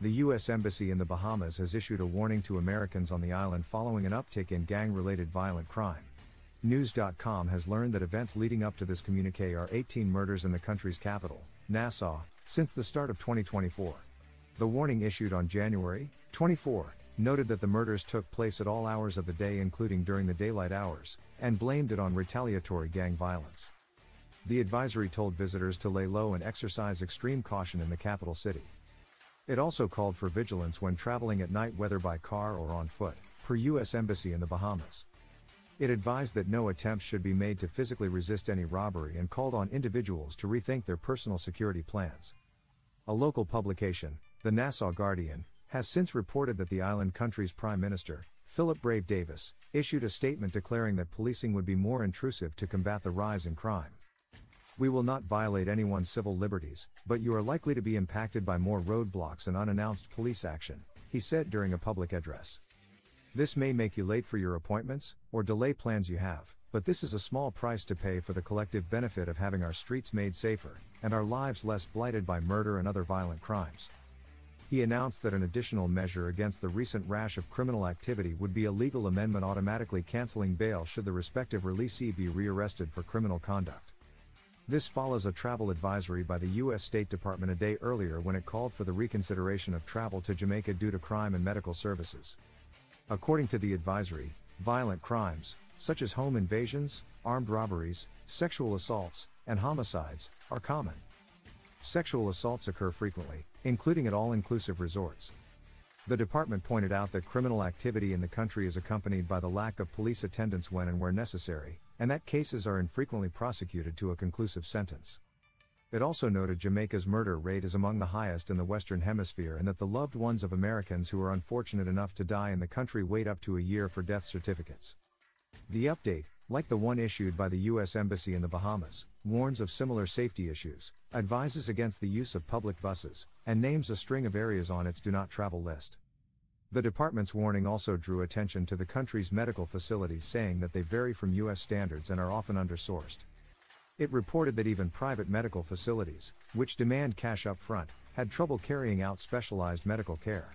The U.S. Embassy in the Bahamas has issued a warning to Americans on the island following an uptick in gang-related violent crime. News.com has learned that events leading up to this communique are 18 murders in the country's capital, Nassau, since the start of 2024. The warning issued on January 24 noted that the murders took place at all hours of the day including during the daylight hours, and blamed it on retaliatory gang violence. The advisory told visitors to lay low and exercise extreme caution in the capital city. It also called for vigilance when traveling at night, whether by car or on foot, per U.S. Embassy in the Bahamas. It advised that no attempts should be made to physically resist any robbery and called on individuals to rethink their personal security plans. A local publication, the Nassau Guardian, has since reported that the island country's Prime Minister, Philip Brave Davis, issued a statement declaring that policing would be more intrusive to combat the rise in crime. "We will not violate anyone's civil liberties, but you are likely to be impacted by more roadblocks and unannounced police action," he said during a public address. "This may make you late for your appointments, or delay plans you have, but this is a small price to pay for the collective benefit of having our streets made safer, and our lives less blighted by murder and other violent crimes." He announced that an additional measure against the recent rash of criminal activity would be a legal amendment automatically canceling bail should the respective releasee be rearrested for criminal conduct. This follows a travel advisory by the U.S. State Department a day earlier when it called for the reconsideration of travel to Jamaica due to crime and medical services. According to the advisory, violent crimes, such as home invasions, armed robberies, sexual assaults, and homicides, are common. Sexual assaults occur frequently, including at all-inclusive resorts. The department pointed out that criminal activity in the country is accompanied by the lack of police attendance when and where necessary, and that cases are infrequently prosecuted to a conclusive sentence. It also noted Jamaica's murder rate is among the highest in the Western Hemisphere and that the loved ones of Americans who are unfortunate enough to die in the country wait up to a year for death certificates. The update, like the one issued by the U.S. Embassy in the Bahamas, warns of similar safety issues, advises against the use of public buses, and names a string of areas on its do not travel list. The department's warning also drew attention to the country's medical facilities, saying that they vary from U.S. standards and are often undersourced. It reported that even private medical facilities, which demand cash up front, had trouble carrying out specialized medical care.